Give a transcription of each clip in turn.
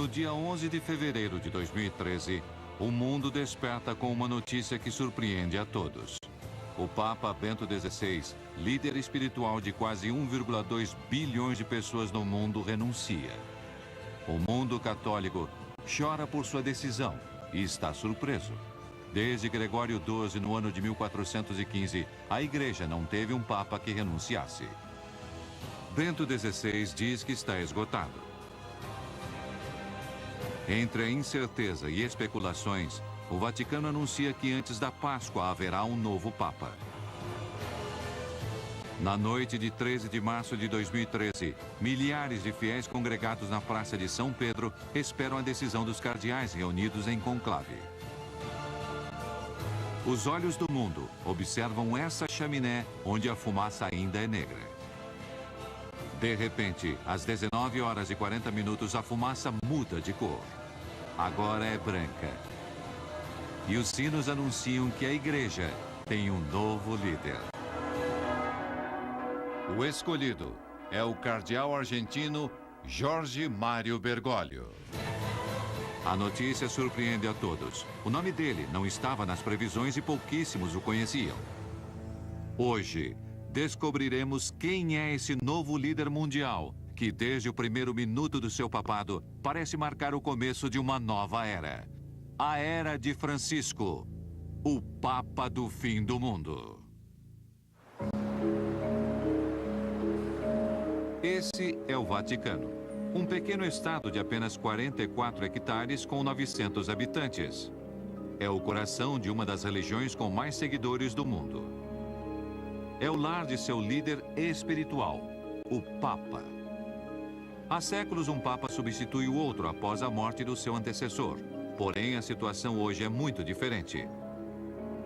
No dia 11 de fevereiro de 2013, o mundo desperta com uma notícia que surpreende a todos. O Papa Bento XVI, líder espiritual de quase 1,2 bilhões de pessoas no mundo, renuncia. O mundo católico chora por sua decisão e está surpreso. Desde Gregório XII, no ano de 1415, a Igreja não teve um Papa que renunciasse. Bento XVI diz que está esgotado. Entre a incerteza e especulações, o Vaticano anuncia que antes da Páscoa haverá um novo Papa. Na noite de 13 de março de 2013, milhares de fiéis congregados na Praça de São Pedro esperam a decisão dos cardeais reunidos em conclave. Os olhos do mundo observam essa chaminé onde a fumaça ainda é negra. De repente, às 19 horas e 40 minutos, a fumaça muda de cor. Agora é branca. E os sinos anunciam que a Igreja tem um novo líder. O escolhido é o cardeal argentino Jorge Mário Bergoglio. A notícia surpreende a todos. O nome dele não estava nas previsões e pouquíssimos o conheciam. Hoje, descobriremos quem é esse novo líder mundial, que desde o primeiro minuto do seu papado parece marcar o começo de uma nova era. A Era de Francisco, o Papa do fim do mundo. Esse é o Vaticano, um pequeno estado de apenas 44 hectares com 900 habitantes. É o coração de uma das religiões com mais seguidores do mundo. É o lar de seu líder espiritual, o Papa. Há séculos, um Papa substitui o outro após a morte do seu antecessor. Porém, a situação hoje é muito diferente.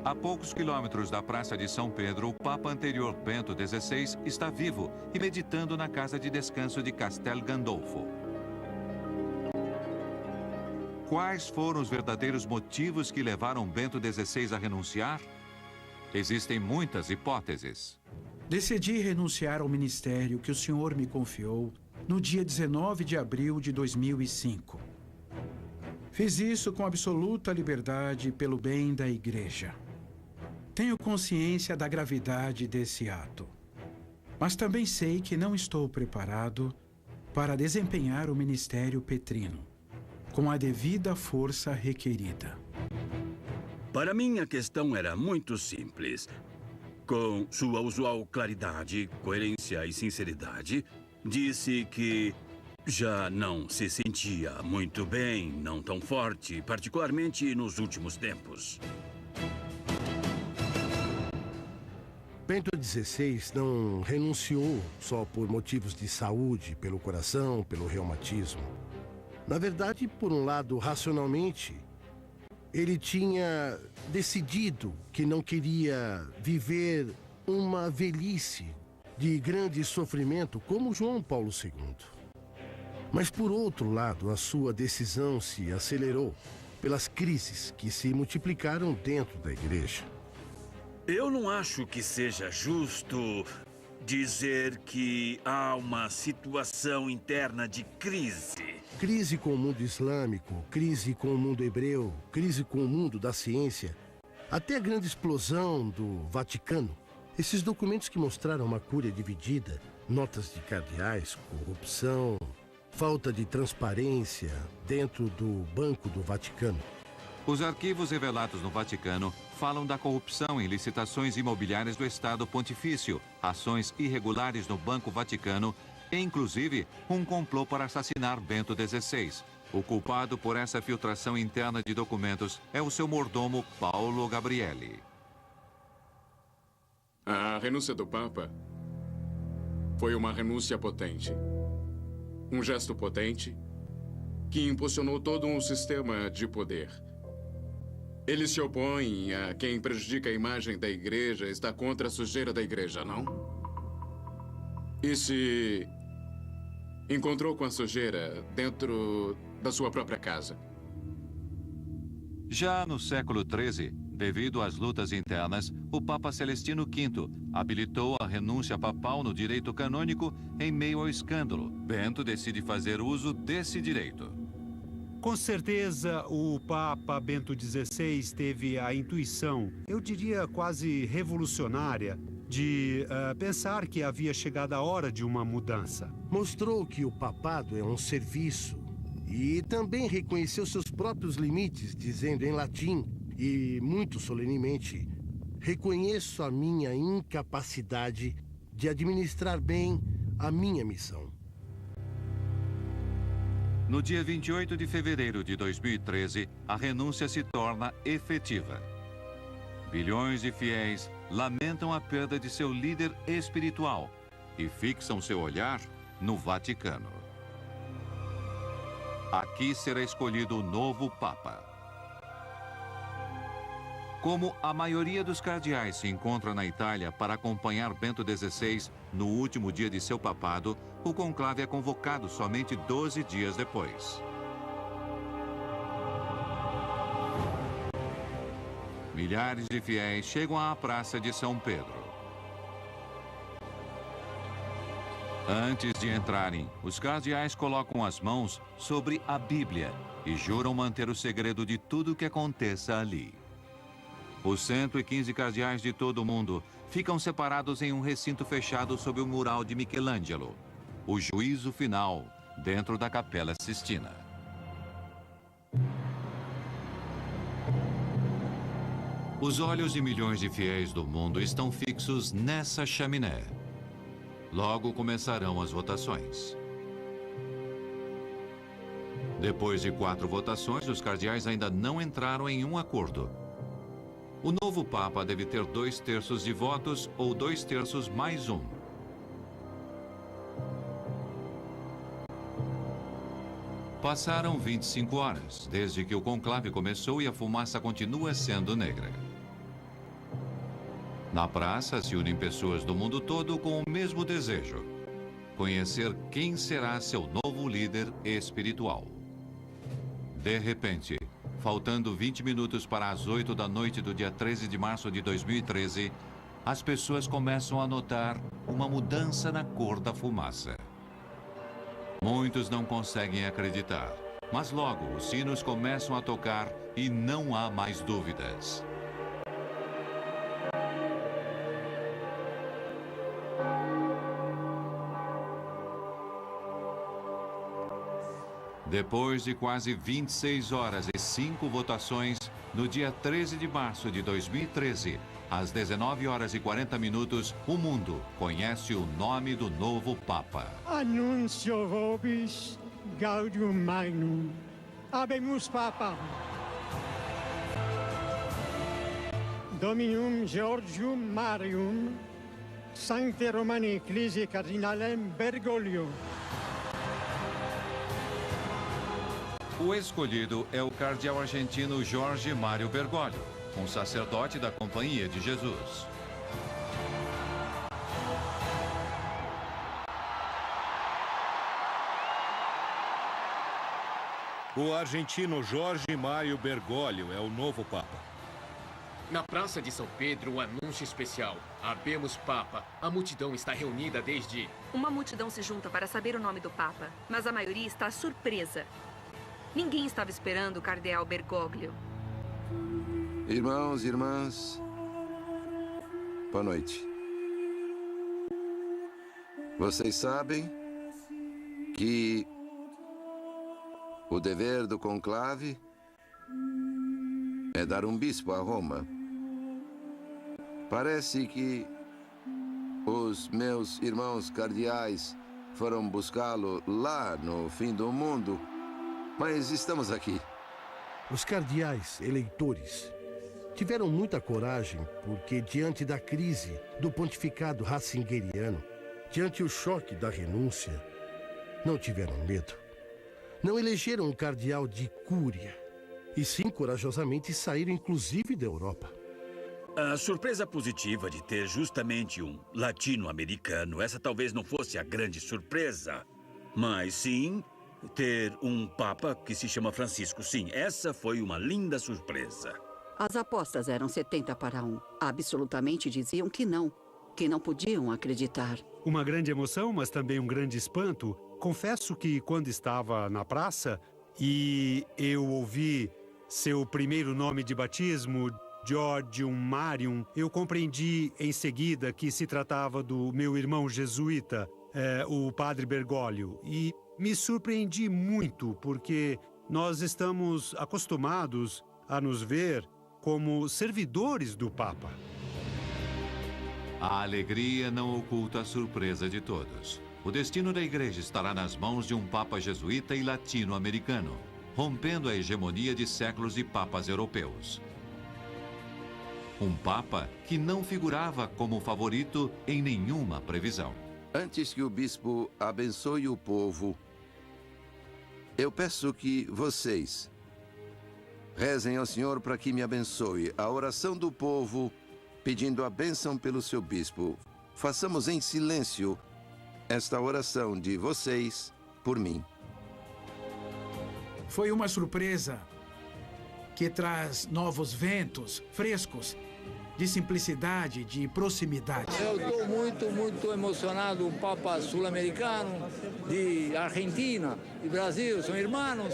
A poucos quilômetros da Praça de São Pedro, o Papa anterior, Bento XVI, está vivo e meditando na casa de descanso de Castel Gandolfo. Quais foram os verdadeiros motivos que levaram Bento XVI a renunciar? Existem muitas hipóteses. Decidi renunciar ao ministério que o senhor me confiou no dia 19 de abril de 2005. Fiz isso com absoluta liberdade pelo bem da Igreja. Tenho consciência da gravidade desse ato, mas também sei que não estou preparado para desempenhar o ministério petrino com a devida força requerida. Para mim, a questão era muito simples. Com sua usual claridade, coerência e sinceridade, disse que já não se sentia muito bem, não tão forte, particularmente nos últimos tempos. Bento XVI não renunciou só por motivos de saúde, pelo coração, pelo reumatismo. Na verdade, por um lado, racionalmente, ele tinha decidido que não queria viver uma velhice de grande sofrimento como João Paulo II. Mas, por outro lado, a sua decisão se acelerou pelas crises que se multiplicaram dentro da Igreja. Eu não acho que seja justo dizer que há uma situação interna de crise. Crise com o mundo islâmico, crise com o mundo hebreu, crise com o mundo da ciência, até a grande explosão do Vaticano. Esses documentos que mostraram uma cúria dividida, notas de cardeais, corrupção, falta de transparência dentro do Banco do Vaticano. Os arquivos revelados no Vaticano falam da corrupção em licitações imobiliárias do Estado Pontifício, ações irregulares no Banco Vaticano e, inclusive, um complô para assassinar Bento XVI. O culpado por essa filtração interna de documentos é o seu mordomo Paolo Gabrielli. A renúncia do Papa foi uma renúncia potente. Um gesto potente que impulsionou todo um sistema de poder. Ele se opõe a quem prejudica a imagem da Igreja, está contra a sujeira da Igreja, não? E se encontrou com a sujeira dentro da sua própria casa? Já no século XIII, devido às lutas internas, o Papa Celestino V habilitou a renúncia papal no direito canônico em meio ao escândalo. Bento decide fazer uso desse direito. Com certeza, o Papa Bento XVI teve a intuição, eu diria quase revolucionária, de pensar que havia chegado a hora de uma mudança. Mostrou que o papado é um serviço e também reconheceu seus próprios limites, dizendo em latim e muito solenemente: reconheço a minha incapacidade de administrar bem a minha missão. No dia 28 de fevereiro de 2013, a renúncia se torna efetiva. Bilhões de fiéis lamentam a perda de seu líder espiritual e fixam seu olhar no Vaticano. Aqui será escolhido o novo Papa. Como a maioria dos cardeais se encontra na Itália para acompanhar Bento XVI no último dia de seu papado, o conclave é convocado somente 12 dias depois. Milhares de fiéis chegam à Praça de São Pedro. Antes de entrarem, os cardeais colocam as mãos sobre a Bíblia e juram manter o segredo de tudo o que aconteça ali. Os 115 cardeais de todo o mundo ficam separados em um recinto fechado sob o mural de Michelangelo, o juízo final, dentro da Capela Sistina. Os olhos de milhões de fiéis do mundo estão fixos nessa chaminé. Logo começarão as votações. Depois de 4 votações, os cardeais ainda não entraram em um acordo. O novo Papa deve ter 2/3 de votos ou 2/3 mais 1. Passaram 25 horas, desde que o conclave começou e a fumaça continua sendo negra. Na praça se unem pessoas do mundo todo com o mesmo desejo: conhecer quem será seu novo líder espiritual. De repente, faltando 20 minutos para as 8 da noite do dia 13 de março de 2013, as pessoas começam a notar uma mudança na cor da fumaça. Muitos não conseguem acreditar, mas logo os sinos começam a tocar e não há mais dúvidas. Depois de quase 26 horas e 5 votações, no dia 13 de março de 2013, às 19 horas e 40 minutos, o mundo conhece o nome do novo Papa. Annuncio vobis gaudium magnum. Habemus Papa. Dominum Georgium Marium, Sancte Romani Ecclesiae Cardinalem Bergoglio. O escolhido é o cardeal argentino Jorge Mário Bergoglio, um sacerdote da Companhia de Jesus. O argentino Jorge Mário Bergoglio é o novo Papa. Na Praça de São Pedro, um anúncio especial. Habemos Papa. A multidão está reunida desde... Uma multidão se junta para saber o nome do Papa, mas a maioria está surpresa. Ninguém estava esperando o cardeal Bergoglio. Irmãos e irmãs, boa noite. Vocês sabem que o dever do conclave é dar um bispo a Roma. Parece que os meus irmãos cardeais foram buscá-lo lá no fim do mundo, mas estamos aqui. Os cardeais eleitores tiveram muita coragem porque, diante da crise do pontificado ratzingeriano, diante o choque da renúncia, não tiveram medo. Não elegeram um cardeal de cúria, e sim corajosamente saíram inclusive da Europa. A surpresa positiva de ter justamente um latino-americano, essa talvez não fosse a grande surpresa, mas sim ter um Papa que se chama Francisco. Sim, essa foi uma linda surpresa. As apostas eram 70-1. Absolutamente diziam que não podiam acreditar. Uma grande emoção, mas também um grande espanto. Confesso que, quando estava na praça, e eu ouvi seu primeiro nome de batismo, Georgium Marium, eu compreendi em seguida que se tratava do meu irmão jesuíta, o padre Bergoglio, e me surpreendi muito porque nós estamos acostumados a nos ver como servidores do Papa. A alegria não oculta a surpresa de todos. O destino da igreja estará nas mãos de um Papa jesuíta e latino-americano, rompendo a hegemonia de séculos de papas europeus. Um Papa que não figurava como favorito em nenhuma previsão. Antes que o bispo abençoe o povo, eu peço que vocês rezem ao Senhor para que me abençoe. A oração do povo pedindo a bênção pelo seu bispo. Façamos em silêncio esta oração de vocês por mim. Foi uma surpresa que traz novos ventos frescos, de simplicidade, de proximidade. Eu estou muito emocionado. O Papa sul-americano, de Argentina, de Brasil, são irmãos.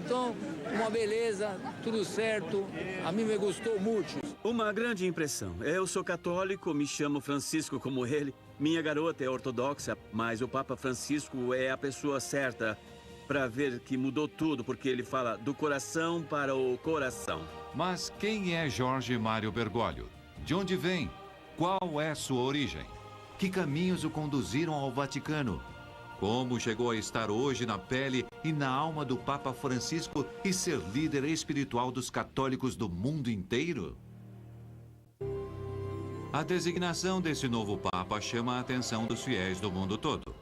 Então, uma beleza, tudo certo. A mim me gostou muito. Uma grande impressão. Eu sou católico, me chamo Francisco como ele. Minha garota é ortodoxa, mas o Papa Francisco é a pessoa certa para ver que mudou tudo, porque ele fala do coração para o coração. Mas quem é Jorge Mário Bergoglio? De onde vem? Qual é sua origem? Que caminhos o conduziram ao Vaticano? Como chegou a estar hoje na pele e na alma do Papa Francisco e ser líder espiritual dos católicos do mundo inteiro? A designação desse novo Papa chama a atenção dos fiéis do mundo todo.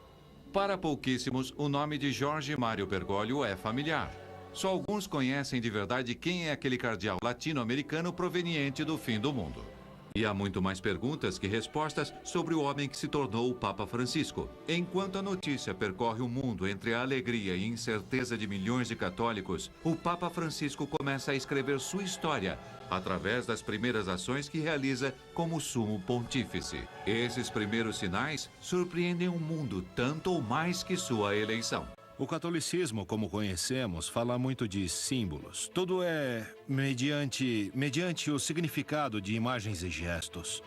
Para pouquíssimos, o nome de Jorge Mário Bergoglio é familiar. Só alguns conhecem de verdade quem é aquele cardeal latino-americano proveniente do fim do mundo. E há muito mais perguntas que respostas sobre o homem que se tornou o Papa Francisco. Enquanto a notícia percorre o mundo entre a alegria e incerteza de milhões de católicos, o Papa Francisco começa a escrever sua história através das primeiras ações que realiza como sumo pontífice. Esses primeiros sinais surpreendem o mundo tanto ou mais que sua eleição. O catolicismo, como conhecemos, fala muito de símbolos. Tudo é mediante o significado de imagens e gestos.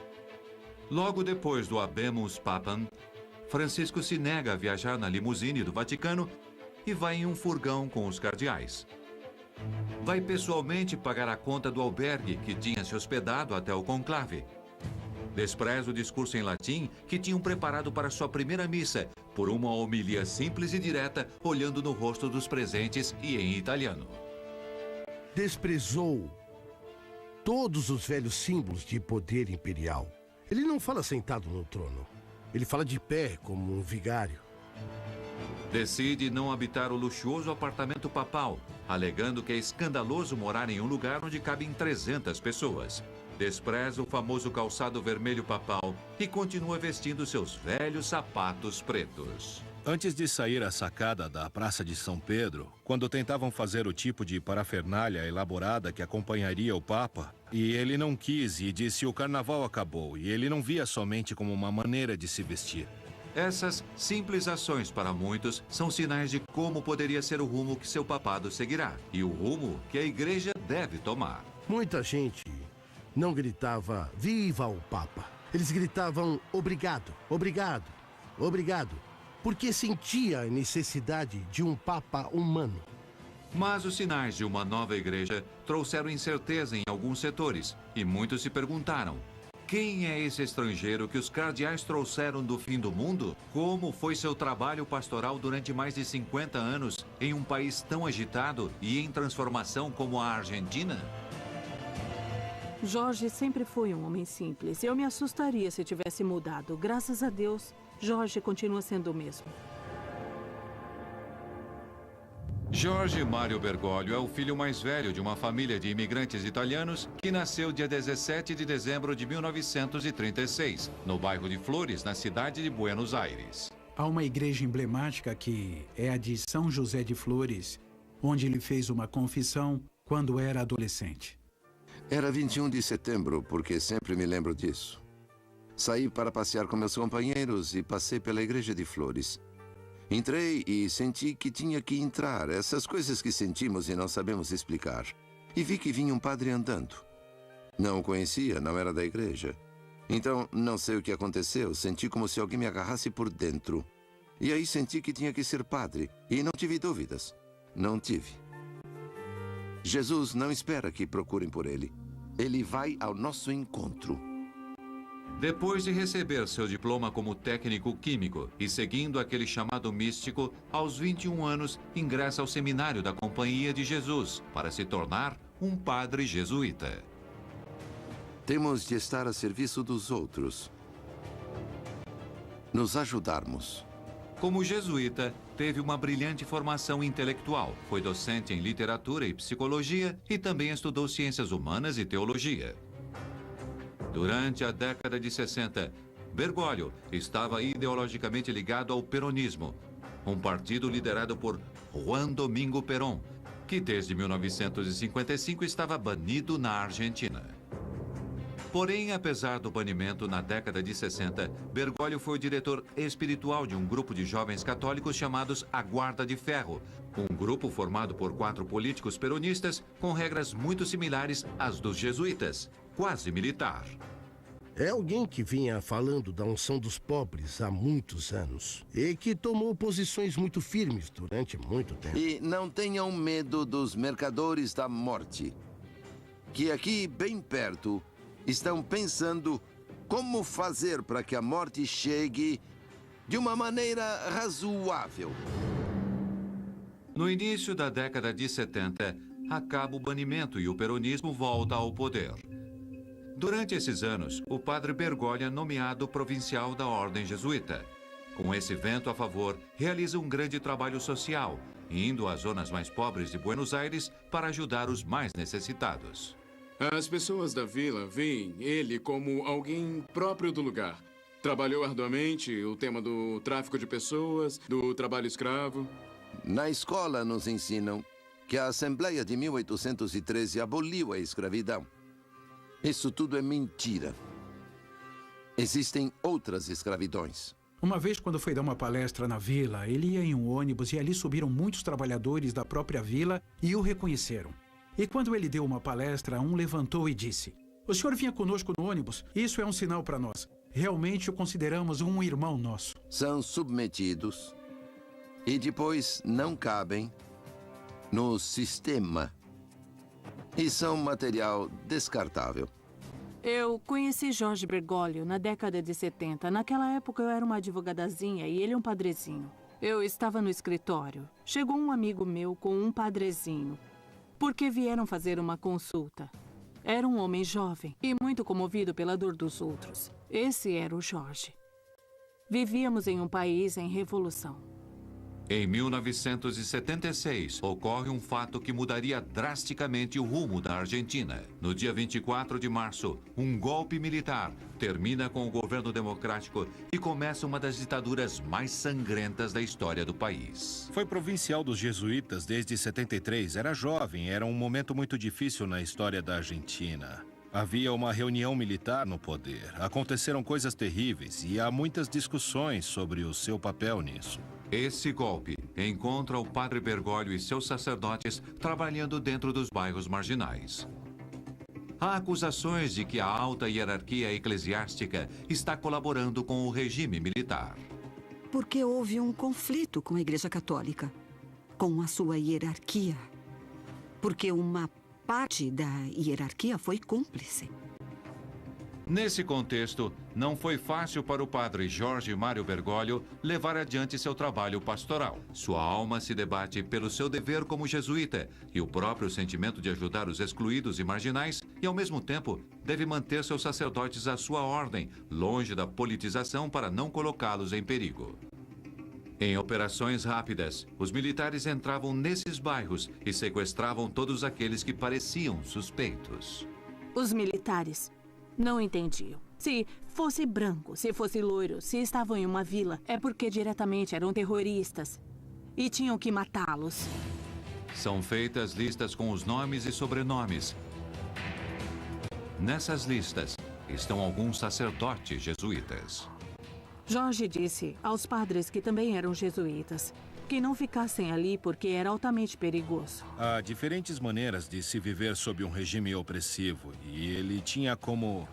Logo depois do Habemus Papam, Francisco se nega a viajar na limusine do Vaticano e vai em um furgão com os cardeais. Vai pessoalmente pagar a conta do albergue que tinha se hospedado até o conclave. Despreza o discurso em latim que tinham preparado para sua primeira missa, por uma homilia simples e direta, olhando no rosto dos presentes e em italiano. Desprezou todos os velhos símbolos de poder imperial. Ele não fala sentado no trono. Ele fala de pé, como um vigário. Decide não habitar o luxuoso apartamento papal, alegando que é escandaloso morar em um lugar onde cabem 300 pessoas. Despreza o famoso calçado vermelho papal e continua vestindo seus velhos sapatos pretos. Antes de sair à sacada da Praça de São Pedro, quando tentavam fazer o tipo de parafernália elaborada que acompanharia o Papa, e ele não quis e disse o carnaval acabou, e ele não via somente como uma maneira de se vestir. Essas simples ações para muitos são sinais de como poderia ser o rumo que seu papado seguirá e o rumo que a igreja deve tomar. Muita gente não gritava "Viva o Papa!". Eles gritavam "Obrigado, obrigado, obrigado", porque sentia a necessidade de um Papa humano. Mas os sinais de uma nova igreja trouxeram incerteza em alguns setores e muitos se perguntaram: quem é esse estrangeiro que os cardeais trouxeram do fim do mundo? Como foi seu trabalho pastoral durante mais de 50 anos em um país tão agitado e em transformação como a Argentina? Jorge sempre foi um homem simples. Eu me assustaria se tivesse mudado. Graças a Deus, Jorge continua sendo o mesmo. Jorge Mário Bergoglio é o filho mais velho de uma família de imigrantes italianos que nasceu dia 17 de dezembro de 1936, no bairro de Flores, na cidade de Buenos Aires. Há uma igreja emblemática que é a de São José de Flores, onde ele fez uma confissão quando era adolescente. Era 21 de setembro, porque sempre me lembro disso. Saí para passear com meus companheiros e passei pela igreja de Flores. Entrei e senti que tinha que entrar. Essas coisas que sentimos e não sabemos explicar. E vi que vinha um padre andando. Não o conhecia, não era da igreja. Então, não sei o que aconteceu. Senti como se alguém me agarrasse por dentro. E aí senti que tinha que ser padre. E não tive dúvidas. Não tive. Jesus não espera que procurem por ele. Ele vai ao nosso encontro. Depois de receber seu diploma como técnico químico e seguindo aquele chamado místico, aos 21 anos ingressa ao seminário da Companhia de Jesus para se tornar um padre jesuíta. Temos de estar a serviço dos outros. Nos ajudarmos. Como jesuíta, teve uma brilhante formação intelectual. Foi docente em literatura e psicologia e também estudou ciências humanas e teologia. Durante a década de 60, Bergoglio estava ideologicamente ligado ao peronismo, um partido liderado por Juan Domingo Perón, que desde 1955 estava banido na Argentina. Porém, apesar do banimento na década de 60, Bergoglio foi o diretor espiritual de um grupo de jovens católicos chamados A Guarda de Ferro, um grupo formado por 4 políticos peronistas com regras muito similares às dos jesuítas, quase militar. É alguém que vinha falando da unção dos pobres há muitos anos e que tomou posições muito firmes durante muito tempo. E não tenham medo dos mercadores da morte, que aqui bem perto estão pensando como fazer para que a morte chegue de uma maneira razoável. No início da década de 70, acaba o banimento e o peronismo volta ao poder. Durante esses anos, o padre Bergoglio é nomeado provincial da Ordem Jesuíta. Com esse vento a favor, realiza um grande trabalho social, indo às zonas mais pobres de Buenos Aires para ajudar os mais necessitados. As pessoas da vila veem ele como alguém próprio do lugar. Trabalhou arduamente o tema do tráfico de pessoas, do trabalho escravo. Na escola nos ensinam que a Assembleia de 1813 aboliu a escravidão. Isso tudo é mentira. Existem outras escravidões. Uma vez, quando foi dar uma palestra na vila, ele ia em um ônibus e ali subiram muitos trabalhadores da própria vila e o reconheceram. E quando ele deu uma palestra, um levantou e disse: "O senhor vinha conosco no ônibus? Isso é um sinal para nós. Realmente o consideramos um irmão nosso." São submetidos e depois não cabem no sistema. E são material descartável. Eu conheci Jorge Bergoglio na década de 70. Naquela época eu era uma advogadazinha e ele um padrezinho. Eu estava no escritório. Chegou um amigo meu com um padrezinho, porque vieram fazer uma consulta. Era um homem jovem e muito comovido pela dor dos outros. Esse era o Jorge. Vivíamos em um país em revolução. Em 1976, ocorre um fato que mudaria drasticamente o rumo da Argentina. No dia 24 de março, um golpe militar termina com o governo democrático e começa uma das ditaduras mais sangrentas da história do país. Foi provincial dos jesuítas desde 73, era jovem, era um momento muito difícil na história da Argentina. Havia uma reunião militar no poder, aconteceram coisas terríveis e há muitas discussões sobre o seu papel nisso. Esse golpe encontra o padre Bergoglio e seus sacerdotes trabalhando dentro dos bairros marginais. Há acusações de que a alta hierarquia eclesiástica está colaborando com o regime militar. Porque houve um conflito com a Igreja Católica, com a sua hierarquia. Porque uma parte da hierarquia foi cúmplice. Nesse contexto, não foi fácil para o padre Jorge Mário Bergoglio levar adiante seu trabalho pastoral. Sua alma se debate pelo seu dever como jesuíta e o próprio sentimento de ajudar os excluídos e marginais e, ao mesmo tempo, deve manter seus sacerdotes à sua ordem, longe da politização para não colocá-los em perigo. Em operações rápidas, os militares entravam nesses bairros e sequestravam todos aqueles que pareciam suspeitos. Os militares não entendiam. Se fosse branco, se fosse loiro, se estavam em uma vila, é porque diretamente eram terroristas e tinham que matá-los. São feitas listas com os nomes e sobrenomes. Nessas listas estão alguns sacerdotes jesuítas. Jorge disse aos padres que também eram jesuítas que não ficassem ali porque era altamente perigoso. Há diferentes maneiras de se viver sob um regime opressivo e ele tinha como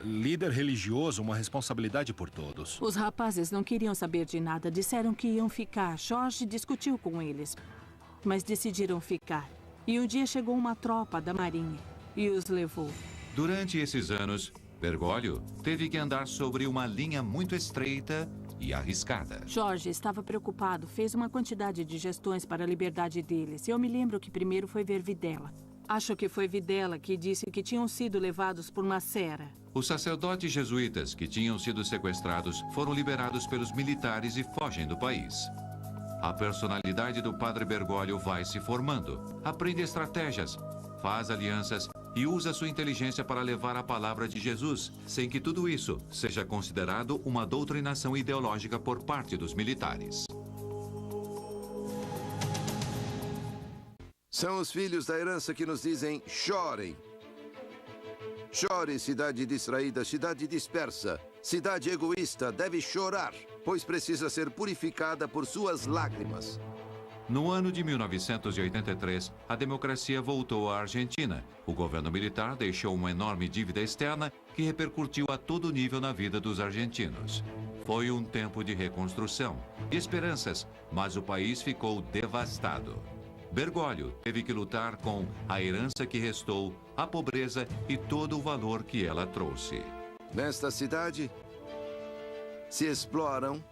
líder religioso uma responsabilidade por todos. Os rapazes não queriam saber de nada, disseram que iam ficar. Jorge discutiu com eles, mas decidiram ficar. E um dia chegou uma tropa da Marinha e os levou. Durante esses anos, Bergoglio teve que andar sobre uma linha muito estreita e arriscada. Jorge estava preocupado, fez uma quantidade de gestões para a liberdade deles. Eu me lembro que primeiro foi ver Videla. Acho que foi Videla que disse que tinham sido levados por uma sera. Os sacerdotes jesuítas que tinham sido sequestrados foram liberados pelos militares e fogem do país. A personalidade do padre Bergoglio vai se formando. Aprende estratégias, faz alianças e usa sua inteligência para levar a palavra de Jesus, sem que tudo isso seja considerado uma doutrinação ideológica por parte dos militares. São os filhos da herança que nos dizem: chorem. Chore, cidade distraída, cidade dispersa. Cidade egoísta deve chorar, pois precisa ser purificada por suas lágrimas. No ano de 1983, a democracia voltou à Argentina. O governo militar deixou uma enorme dívida externa que repercutiu a todo nível na vida dos argentinos. Foi um tempo de reconstrução, de esperanças, mas o país ficou devastado. Bergoglio teve que lutar com a herança que restou, a pobreza e todo o valor que ela trouxe. Nesta cidade, se exploram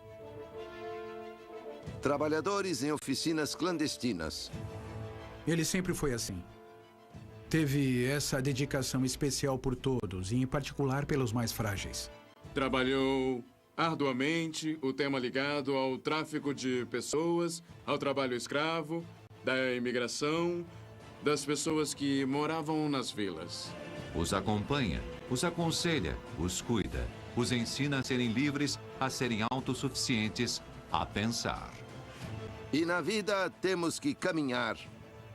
trabalhadores em oficinas clandestinas. Ele sempre foi assim. Teve essa dedicação especial por todos, e em particular pelos mais frágeis. Trabalhou arduamente o tema ligado ao tráfico de pessoas, ao trabalho escravo, da imigração, das pessoas que moravam nas vilas. Os acompanha, os aconselha, os cuida, os ensina a serem livres, a serem autossuficientes, a pensar. E na vida temos que caminhar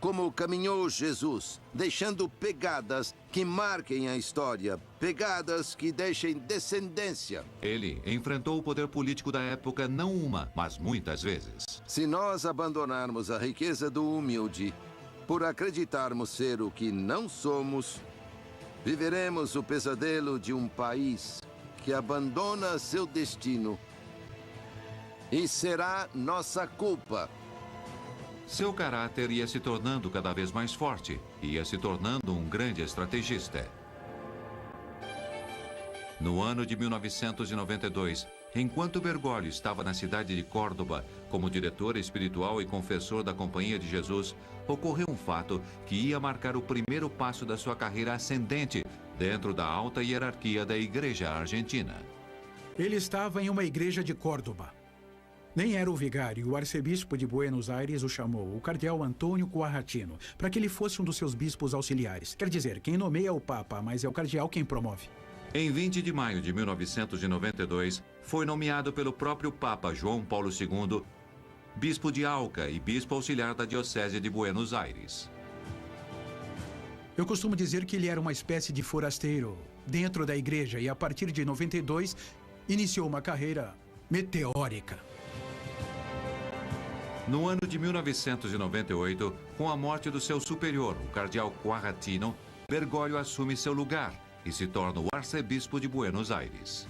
como caminhou Jesus, deixando pegadas que marquem a história, pegadas que deixem descendência. Ele enfrentou o poder político da época não uma, mas muitas vezes. Se nós abandonarmos a riqueza do humilde por acreditarmos ser o que não somos, viveremos o pesadelo de um país que abandona seu destino. E será nossa culpa. Seu caráter ia se tornando cada vez mais forte, ia se tornando um grande estrategista. No ano de 1992, enquanto Bergoglio estava na cidade de Córdoba como diretor espiritual e confessor da Companhia de Jesus, ocorreu um fato que ia marcar o primeiro passo da sua carreira ascendente dentro da alta hierarquia da Igreja Argentina. Ele estava em uma igreja de Córdoba. Nem era o vigário, o arcebispo de Buenos Aires o chamou, o cardeal Antônio Quarratino, para que ele fosse um dos seus bispos auxiliares. Quer dizer, quem nomeia é o Papa, mas é o cardeal quem promove. Em 20 de maio de 1992, foi nomeado pelo próprio Papa João Paulo II, bispo de Alca e bispo auxiliar da Diocese de Buenos Aires. Eu costumo dizer que ele era uma espécie de forasteiro dentro da igreja e, a partir de 92, iniciou uma carreira meteórica. No ano de 1998, com a morte do seu superior, o cardeal Quarratino, Bergoglio assume seu lugar e se torna o arcebispo de Buenos Aires.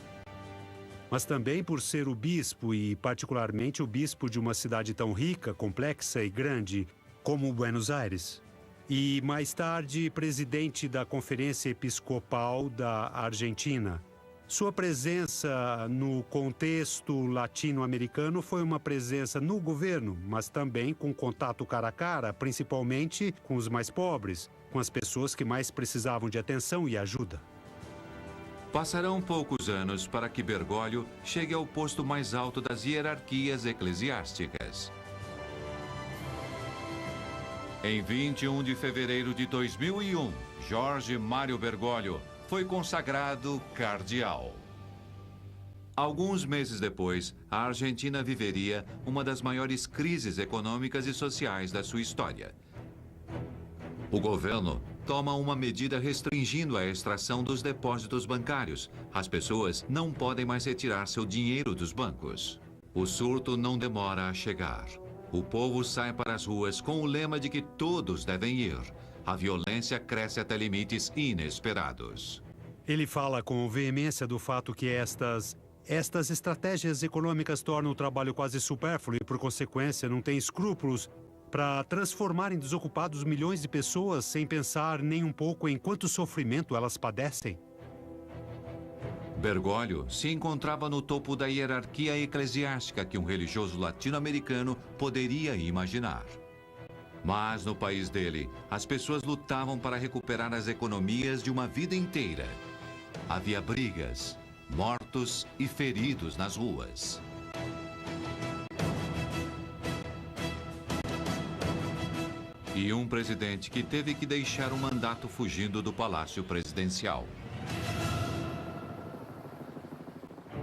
Mas também por ser o bispo e particularmente o bispo de uma cidade tão rica, complexa e grande como Buenos Aires. E mais tarde presidente da Conferência Episcopal da Argentina. Sua presença no contexto latino-americano foi uma presença no governo, mas também com contato cara a cara, principalmente com os mais pobres, com as pessoas que mais precisavam de atenção e ajuda. Passarão poucos anos para que Bergoglio chegue ao posto mais alto das hierarquias eclesiásticas. Em 21 de fevereiro de 2001, Jorge Mário Bergoglio foi consagrado cardeal. Alguns meses depois, a Argentina viveria uma das maiores crises econômicas e sociais da sua história. O governo toma uma medida restringindo a extração dos depósitos bancários. As pessoas não podem mais retirar seu dinheiro dos bancos. O surto não demora a chegar. O povo sai para as ruas com o lema de que todos devem ir. A violência cresce até limites inesperados. Ele fala com veemência do fato que estas estratégias econômicas tornam o trabalho quase supérfluo e, por consequência, não tem escrúpulos para transformar em desocupados milhões de pessoas sem pensar nem um pouco em quanto sofrimento elas padecem. Bergoglio se encontrava no topo da hierarquia eclesiástica que um religioso latino-americano poderia imaginar. Mas no país dele, as pessoas lutavam para recuperar as economias de uma vida inteira. Havia brigas, mortos e feridos nas ruas. E um presidente que teve que deixar o mandato fugindo do palácio presidencial.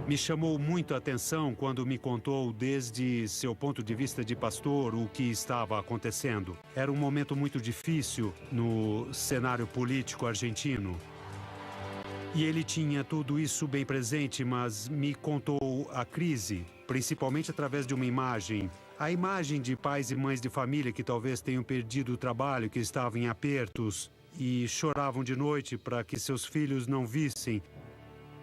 Me chamou muito a atenção quando me contou, desde seu ponto de vista de pastor, o que estava acontecendo. Era um momento muito difícil no cenário político argentino. E ele tinha tudo isso bem presente, mas me contou a crise, principalmente através de uma imagem. A imagem de pais e mães de família que talvez tenham perdido o trabalho, que estavam em apertos e choravam de noite para que seus filhos não vissem.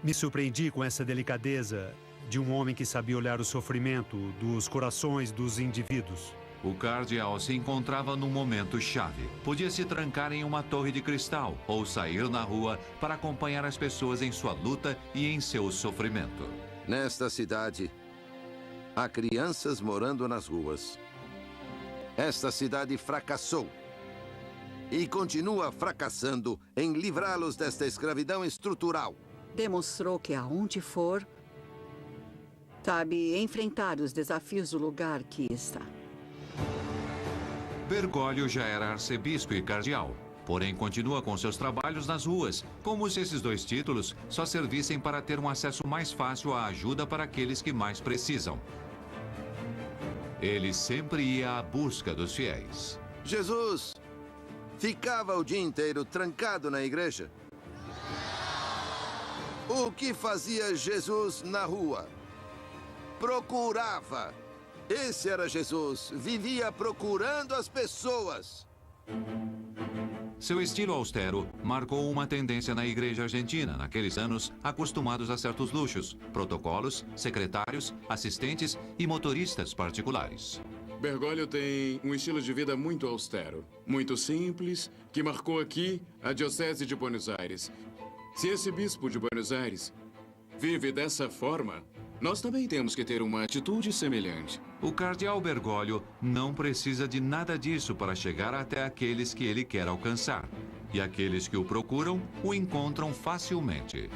Me surpreendi com essa delicadeza de um homem que sabia olhar o sofrimento dos corações dos indivíduos. O cardeal se encontrava num momento chave. Podia se trancar em uma torre de cristal ou sair na rua para acompanhar as pessoas em sua luta e em seu sofrimento. Nesta cidade, há crianças morando nas ruas. Esta cidade fracassou e continua fracassando em livrá-los desta escravidão estrutural. Demonstrou que aonde for, sabe enfrentar os desafios do lugar que está. Bergoglio já era arcebispo e cardeal, porém continua com seus trabalhos nas ruas, como se esses dois títulos só servissem para ter um acesso mais fácil à ajuda para aqueles que mais precisam. Ele sempre ia à busca dos fiéis. Jesus ficava o dia inteiro trancado na igreja. O que fazia Jesus na rua? Procurava. Esse era Jesus. Vivia procurando as pessoas. Seu estilo austero marcou uma tendência na igreja argentina, naqueles anos acostumados a certos luxos, protocolos, secretários, assistentes e motoristas particulares. Bergoglio tem um estilo de vida muito austero, muito simples, que marcou aqui a Diocese de Buenos Aires. Se esse bispo de Buenos Aires vive dessa forma, nós também temos que ter uma atitude semelhante. O cardeal Bergoglio não precisa de nada disso para chegar até aqueles que ele quer alcançar. E aqueles que o procuram, o encontram facilmente.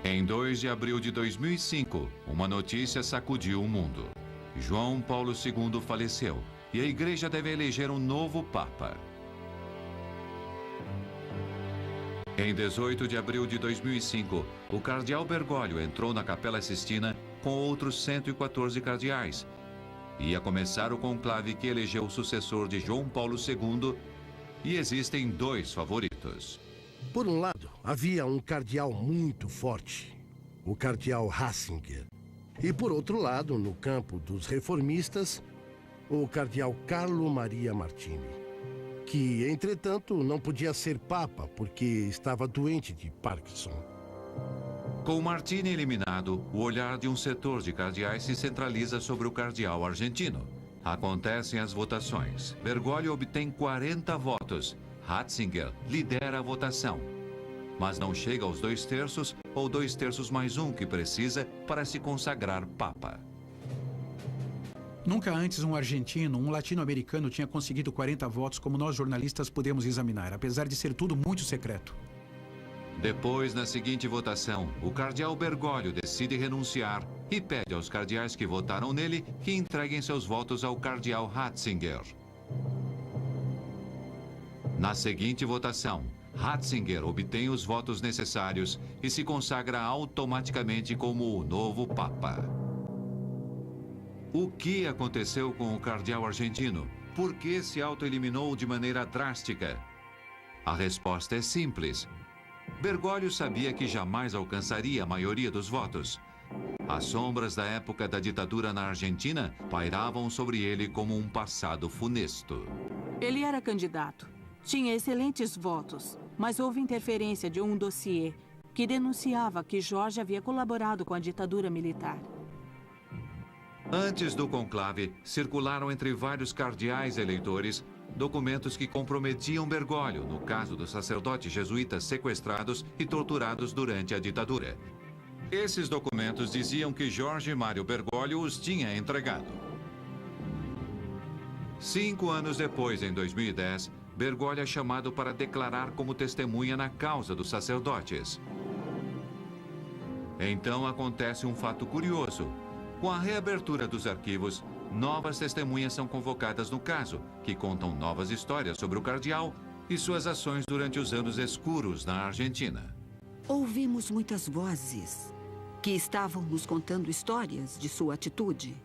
Em 2 de abril de 2005, uma notícia sacudiu o mundo. João Paulo II faleceu. E a igreja deve eleger um novo papa. Em 18 de abril de 2005, o cardeal Bergoglio entrou na Capela Sistina com outros 114 cardeais. Ia começar o conclave que elegeu o sucessor de João Paulo II, e existem dois favoritos. Por um lado, havia um cardeal muito forte, o cardeal Ratzinger. E por outro lado, no campo dos reformistas, o cardeal Carlo Maria Martini, que, entretanto, não podia ser papa porque estava doente de Parkinson. Com Martini eliminado, o olhar de um setor de cardeais se centraliza sobre o cardeal argentino. Acontecem as votações. Bergoglio obtém 40 votos. Ratzinger lidera a votação. Mas não chega aos 2/3 ou 2/3 mais um que precisa para se consagrar papa. Nunca antes um argentino, um latino-americano tinha conseguido 40 votos como nós jornalistas podemos examinar, apesar de ser tudo muito secreto. Depois, na seguinte votação, o cardeal Bergoglio decide renunciar e pede aos cardeais que votaram nele que entreguem seus votos ao cardeal Ratzinger. Na seguinte votação, Ratzinger obtém os votos necessários e se consagra automaticamente como o novo papa. O que aconteceu com o cardeal argentino? Por que se autoeliminou de maneira drástica? A resposta é simples. Bergoglio sabia que jamais alcançaria a maioria dos votos. As sombras da época da ditadura na Argentina pairavam sobre ele como um passado funesto. Ele era candidato. Tinha excelentes votos, mas houve interferência de um dossiê que denunciava que Jorge havia colaborado com a ditadura militar. Antes do conclave, circularam entre vários cardeais eleitores documentos que comprometiam Bergoglio no caso dos sacerdotes jesuítas sequestrados e torturados durante a ditadura. Esses documentos diziam que Jorge Mário Bergoglio os tinha entregado. 5 anos depois, em 2010, Bergoglio é chamado para declarar como testemunha na causa dos sacerdotes. Então acontece um fato curioso. Com a reabertura dos arquivos, novas testemunhas são convocadas no caso, que contam novas histórias sobre o cardeal e suas ações durante os anos escuros na Argentina. Ouvimos muitas vozes que estavam nos contando histórias de sua atitude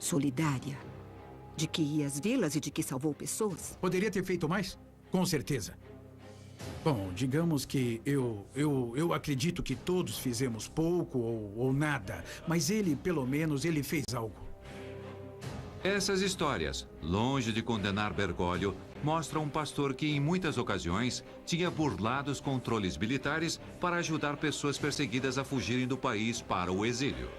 solidária, de que ia às vilas e de que salvou pessoas. Poderia ter feito mais? Com certeza. Bom, digamos que eu acredito que todos fizemos pouco ou nada, mas ele, pelo menos, ele fez algo. Essas histórias, longe de condenar Bergoglio, mostram um pastor que, em muitas ocasiões, tinha burlado os controles militares para ajudar pessoas perseguidas a fugirem do país para o exílio.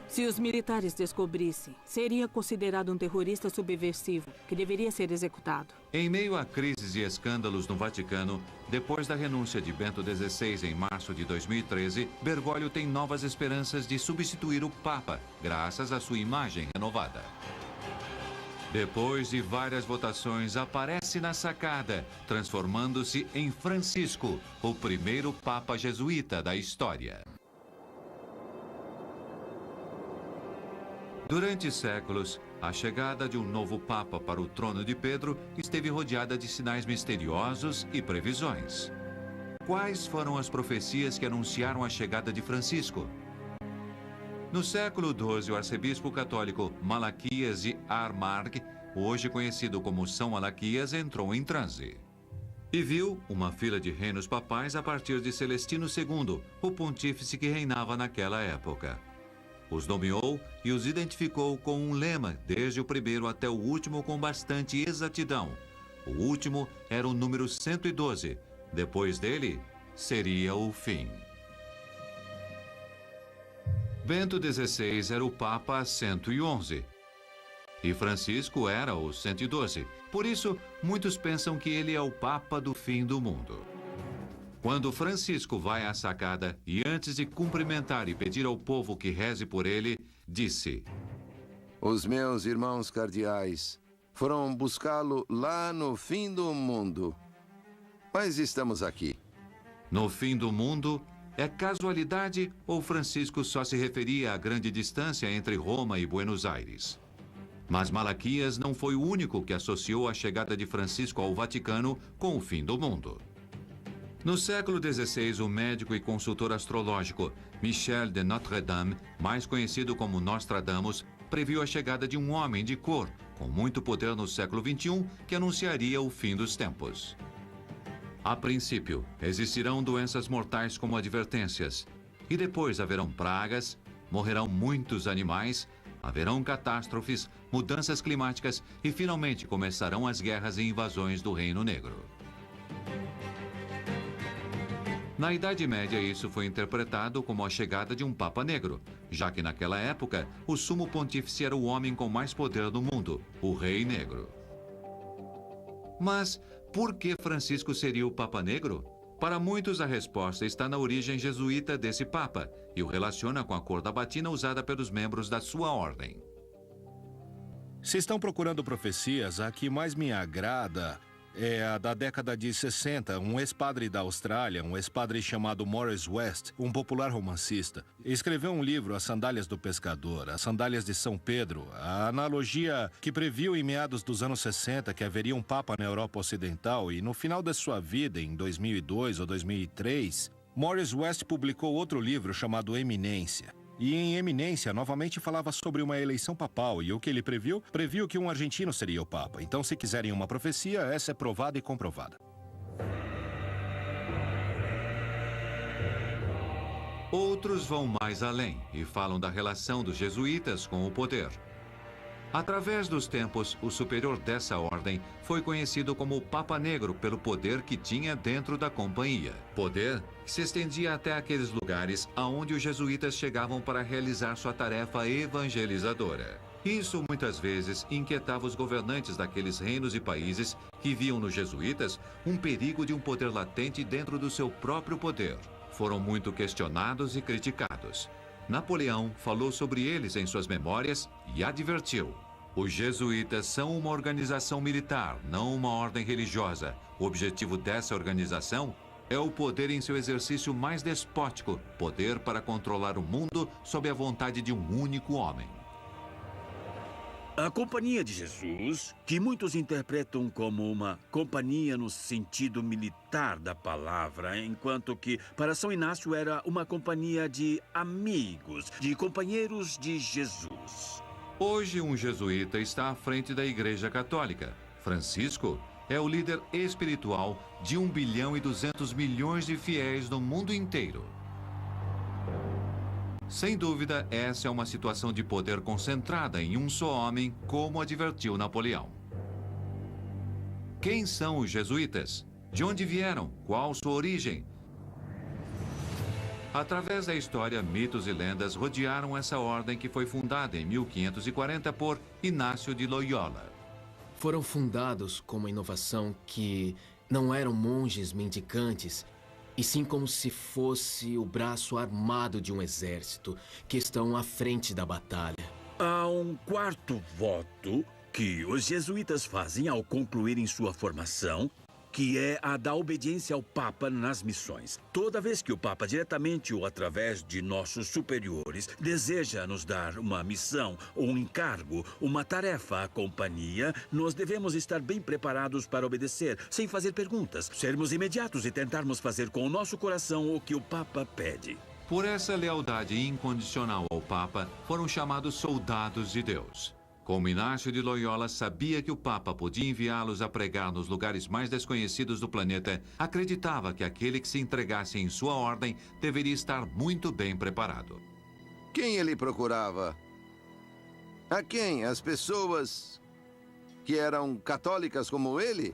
Se os militares descobrissem, seria considerado um terrorista subversivo, que deveria ser executado. Em meio a crises e escândalos no Vaticano, depois da renúncia de Bento XVI em março de 2013, Bergoglio tem novas esperanças de substituir o Papa, graças à sua imagem renovada. Depois de várias votações, aparece na sacada, transformando-se em Francisco, o primeiro Papa jesuíta da história. Durante séculos, a chegada de um novo Papa para o trono de Pedro esteve rodeada de sinais misteriosos e previsões. Quais foram as profecias que anunciaram a chegada de Francisco? No século XII, o arcebispo católico Malaquias de Armagh, hoje conhecido como São Malaquias, entrou em transe. E viu uma fila de reinos papais a partir de Celestino II, o pontífice que reinava naquela época. Os nomeou e os identificou com um lema, desde o primeiro até o último, com bastante exatidão. O último era o número 112. Depois dele, seria o fim. Bento XVI era o Papa 111. E Francisco era o 112. Por isso, muitos pensam que ele é o Papa do fim do mundo. Quando Francisco vai à sacada e, antes de cumprimentar e pedir ao povo que reze por ele, disse: Os meus irmãos cardeais foram buscá-lo lá no fim do mundo. Mas estamos aqui. No fim do mundo, é casualidade ou Francisco só se referia à grande distância entre Roma e Buenos Aires? Mas Malaquias não foi o único que associou a chegada de Francisco ao Vaticano com o fim do mundo. No século XVI, o médico e consultor astrológico Michel de Notre-Dame, mais conhecido como Nostradamus, previu a chegada de um homem de cor, com muito poder no século XXI, que anunciaria o fim dos tempos. A princípio, existirão doenças mortais como advertências, e depois haverão pragas, morrerão muitos animais, haverão catástrofes, mudanças climáticas e finalmente começarão as guerras e invasões do Reino Negro. Na Idade Média, isso foi interpretado como a chegada de um Papa Negro, já que naquela época, o sumo pontífice era o homem com mais poder do mundo, o Rei Negro. Mas por que Francisco seria o Papa Negro? Para muitos, a resposta está na origem jesuíta desse Papa e o relaciona com a cor da batina usada pelos membros da sua ordem. Se estão procurando profecias, a que mais me agrada é a da década de 60, um ex-padre da Austrália, um ex-padre chamado Morris West, um popular romancista, escreveu um livro, As Sandálias do Pescador, As Sandálias de São Pedro, a analogia que previu em meados dos anos 60 que haveria um Papa na Europa Ocidental e no final da sua vida, em 2002 ou 2003, Morris West publicou outro livro chamado Eminência. E em eminência, novamente falava sobre uma eleição papal. E o que ele previu? Previu que um argentino seria o Papa. Então, se quiserem uma profecia, essa é provada e comprovada. Outros vão mais além e falam da relação dos jesuítas com o poder. Através dos tempos, o superior dessa ordem foi conhecido como Papa Negro pelo poder que tinha dentro da companhia. Poder que se estendia até aqueles lugares aonde os jesuítas chegavam para realizar sua tarefa evangelizadora. Isso muitas vezes inquietava os governantes daqueles reinos e países que viam nos jesuítas um perigo de um poder latente dentro do seu próprio poder. Foram muito questionados e criticados. Napoleão falou sobre eles em suas memórias e advertiu: os jesuítas são uma organização militar, não uma ordem religiosa. O objetivo dessa organização é o poder em seu exercício mais despótico, poder para controlar o mundo sob a vontade de um único homem. A Companhia de Jesus, que muitos interpretam como uma companhia no sentido militar da palavra, enquanto que para São Inácio era uma companhia de amigos, de companheiros de Jesus. Hoje, um jesuíta está à frente da Igreja Católica. Francisco é o líder espiritual de 1 bilhão e 200 milhões de fiéis no mundo inteiro. Sem dúvida, essa é uma situação de poder concentrada em um só homem, como advertiu Napoleão. Quem são os jesuítas? De onde vieram? Qual sua origem? Através da história, mitos e lendas rodearam essa ordem que foi fundada em 1540 por Inácio de Loyola. Foram fundados com uma inovação que não eram monges mendicantes, e sim como se fosse o braço armado de um exército que estão à frente da batalha. Há um quarto voto que os jesuítas fazem ao concluírem sua formação, que é a da obediência ao Papa nas missões. Toda vez que o Papa, diretamente ou através de nossos superiores, deseja nos dar uma missão, ou um encargo, uma tarefa à companhia, nós devemos estar bem preparados para obedecer, sem fazer perguntas, sermos imediatos e tentarmos fazer com o nosso coração o que o Papa pede. Por essa lealdade incondicional ao Papa, foram chamados soldados de Deus. Como Inácio de Loyola sabia que o Papa podia enviá-los a pregar nos lugares mais desconhecidos do planeta, acreditava que aquele que se entregasse em sua ordem deveria estar muito bem preparado. Quem ele procurava? A quem? As pessoas que eram católicas como ele?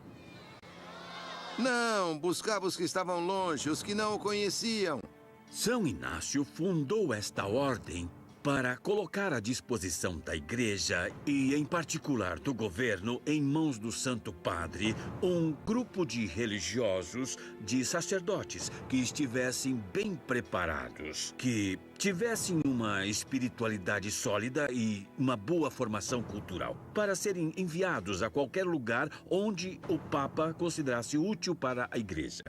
Não, buscava os que estavam longe, os que não o conheciam. São Inácio fundou esta ordem para colocar à disposição da Igreja e, em particular, do governo, em mãos do Santo Padre, um grupo de religiosos, de sacerdotes, que estivessem bem preparados, que tivessem uma espiritualidade sólida e uma boa formação cultural, para serem enviados a qualquer lugar onde o Papa considerasse útil para a Igreja.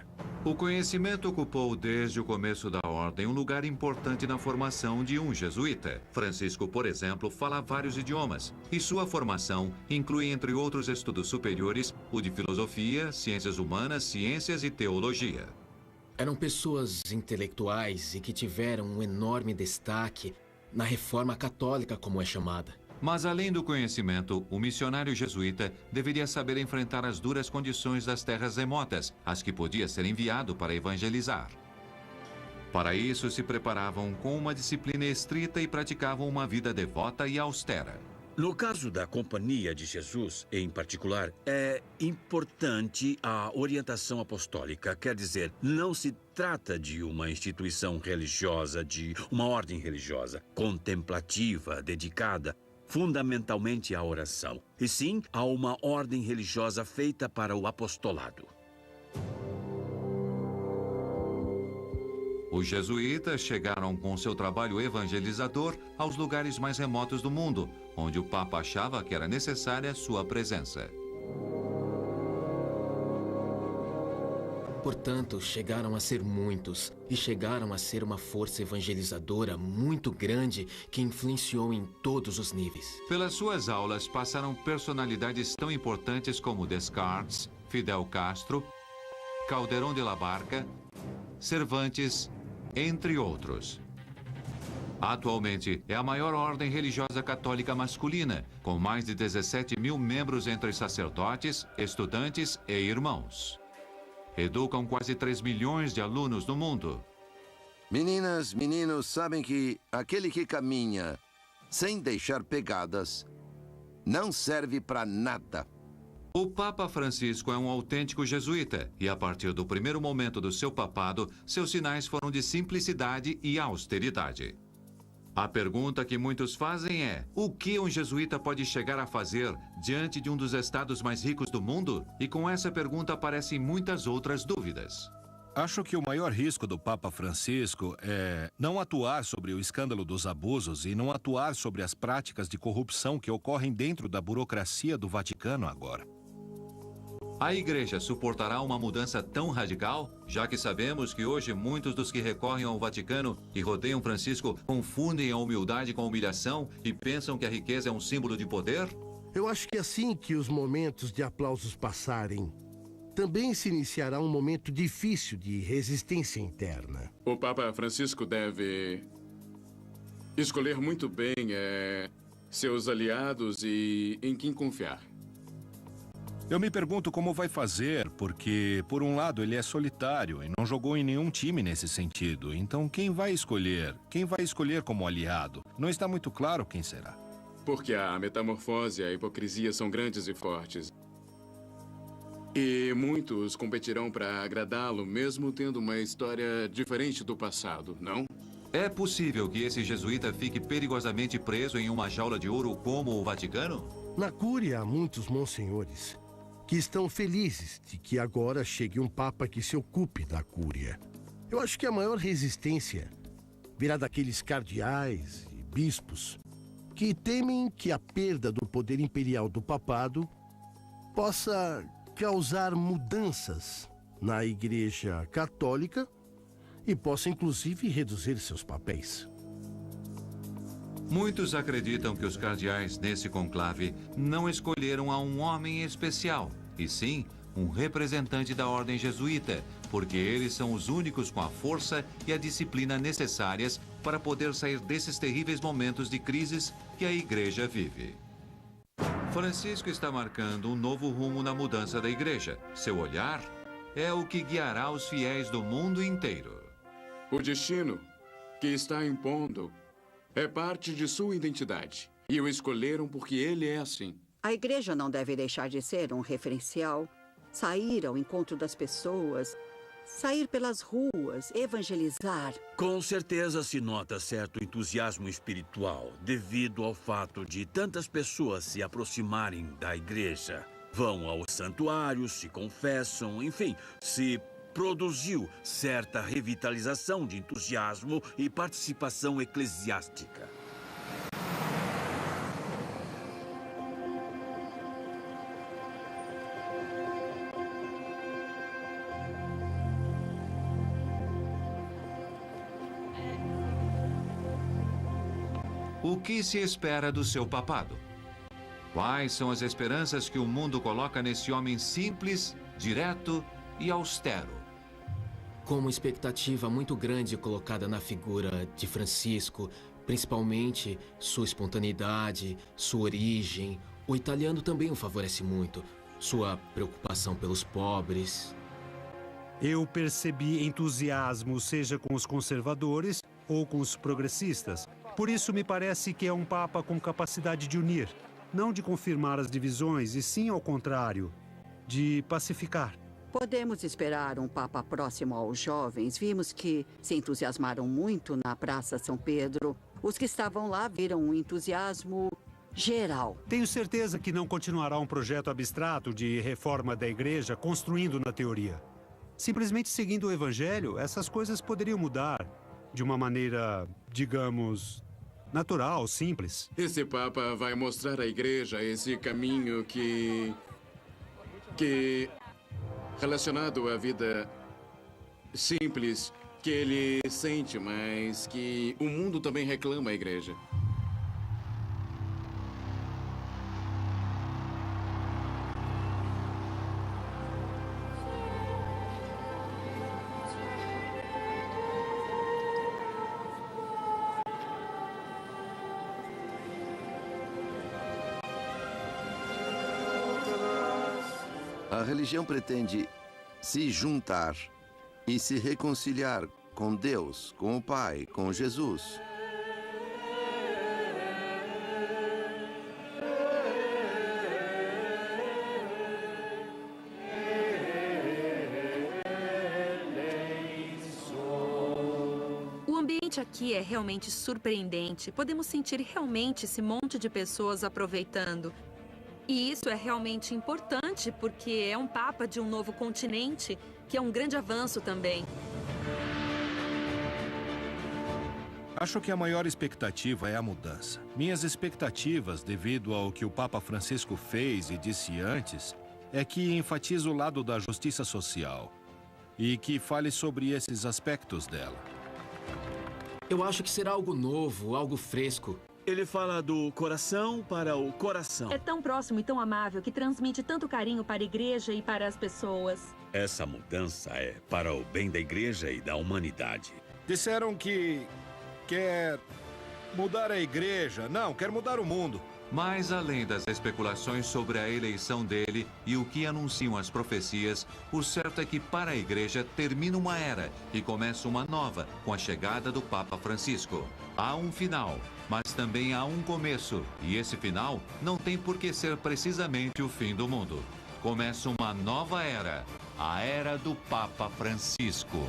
O conhecimento ocupou desde o começo da ordem um lugar importante na formação de um jesuíta. Francisco, por exemplo, fala vários idiomas, e sua formação inclui, entre outros estudos superiores, o de filosofia, ciências humanas, ciências e teologia. Eram pessoas intelectuais e que tiveram um enorme destaque na Reforma Católica, como é chamada. Mas, além do conhecimento, o missionário jesuíta deveria saber enfrentar as duras condições das terras remotas, as que podia ser enviado para evangelizar. Para isso, se preparavam com uma disciplina estrita e praticavam uma vida devota e austera. No caso da Companhia de Jesus, em particular, é importante a orientação apostólica. Quer dizer, não se trata de uma instituição religiosa, de uma ordem religiosa, contemplativa, dedicada fundamentalmente à oração, e sim a uma ordem religiosa feita para o apostolado. Os jesuítas chegaram com seu trabalho evangelizador aos lugares mais remotos do mundo, onde o Papa achava que era necessária sua presença. Portanto, chegaram a ser muitos, e chegaram a ser uma força evangelizadora muito grande que influenciou em todos os níveis. Pelas suas aulas passaram personalidades tão importantes como Descartes, Fidel Castro, Calderón de la Barca, Cervantes, entre outros. Atualmente, é a maior ordem religiosa católica masculina, com mais de 17 mil membros entre sacerdotes, estudantes e irmãos. Educam quase 3 milhões de alunos no mundo. Meninas, meninos, sabem que aquele que caminha sem deixar pegadas não serve para nada. O Papa Francisco é um autêntico jesuíta e, a partir do primeiro momento do seu papado, seus sinais foram de simplicidade e austeridade. A pergunta que muitos fazem é: o que um jesuíta pode chegar a fazer diante de um dos estados mais ricos do mundo? E com essa pergunta aparecem muitas outras dúvidas. Acho que o maior risco do Papa Francisco é não atuar sobre o escândalo dos abusos e não atuar sobre as práticas de corrupção que ocorrem dentro da burocracia do Vaticano agora. A Igreja suportará uma mudança tão radical, já que sabemos que hoje muitos dos que recorrem ao Vaticano e rodeiam Francisco confundem a humildade com a humilhação e pensam que a riqueza é um símbolo de poder? Eu acho que assim que os momentos de aplausos passarem, também se iniciará um momento difícil de resistência interna. O Papa Francisco deve escolher muito bem seus aliados e em quem confiar. Eu me pergunto como vai fazer, porque, por um lado, ele é solitário e não jogou em nenhum time nesse sentido. Então, quem vai escolher? Quem vai escolher como aliado? Não está muito claro quem será. Porque a metamorfose e a hipocrisia são grandes e fortes. E muitos competirão para agradá-lo, mesmo tendo uma história diferente do passado, não? É possível que esse jesuíta fique perigosamente preso em uma jaula de ouro como o Vaticano? Na Cúria há muitos monsenhores que estão felizes de que agora chegue um Papa que se ocupe da Cúria. Eu acho que a maior resistência virá daqueles cardeais e bispos que temem que a perda do poder imperial do papado possa causar mudanças na Igreja Católica e possa inclusive reduzir seus papéis. Muitos acreditam que os cardeais nesse conclave não escolheram a um homem especial, e sim um representante da ordem jesuíta, porque eles são os únicos com a força e a disciplina necessárias para poder sair desses terríveis momentos de crises que a Igreja vive. Francisco está marcando um novo rumo na mudança da Igreja. Seu olhar é o que guiará os fiéis do mundo inteiro. O destino que está impondo é parte de sua identidade. E o escolheram porque ele é assim. A igreja não deve deixar de ser um referencial, sair ao encontro das pessoas, sair pelas ruas, evangelizar. Com certeza se nota certo entusiasmo espiritual devido ao fato de tantas pessoas se aproximarem da igreja. Vão aos santuários, se confessam, enfim, se produziu certa revitalização de entusiasmo e participação eclesiástica. O que se espera do seu papado? Quais são as esperanças que o mundo coloca nesse homem simples, direto e austero? Com uma expectativa muito grande colocada na figura de Francisco, principalmente sua espontaneidade, sua origem. O italiano também o favorece muito, sua preocupação pelos pobres. Eu percebi entusiasmo, seja com os conservadores ou com os progressistas. Por isso me parece que é um Papa com capacidade de unir, não de confirmar as divisões, e sim ao contrário, de pacificar. Podemos esperar um Papa próximo aos jovens. Vimos que se entusiasmaram muito na Praça São Pedro. Os que estavam lá viram um entusiasmo geral. Tenho certeza que não continuará um projeto abstrato de reforma da igreja construindo na teoria. Simplesmente seguindo o evangelho, essas coisas poderiam mudar de uma maneira, digamos, natural, simples. Esse Papa vai mostrar à igreja esse caminho que relacionado à vida simples que ele sente, mas que o mundo também reclama a igreja. A religião pretende se juntar e se reconciliar com Deus, com o Pai, com Jesus. O ambiente aqui é realmente surpreendente. Podemos sentir realmente esse monte de pessoas aproveitando. E isso é realmente importante, porque é um papa de um novo continente, que é um grande avanço também. Acho que a maior expectativa é a mudança. Minhas expectativas, devido ao que o Papa Francisco fez e disse antes, é que enfatize o lado da justiça social e que fale sobre esses aspectos dela. Eu acho que será algo novo, algo fresco. Ele fala do coração para o coração. É tão próximo e tão amável que transmite tanto carinho para a igreja e para as pessoas. Essa mudança é para o bem da igreja e da humanidade. Disseram que quer mudar a igreja. Não, quer mudar o mundo. Mas, além das especulações sobre a eleição dele e o que anunciam as profecias, o certo é que para a igreja termina uma era e começa uma nova com a chegada do Papa Francisco. Há um final, mas também há um começo, e esse final não tem por que ser precisamente o fim do mundo. Começa uma nova era, a era do Papa Francisco.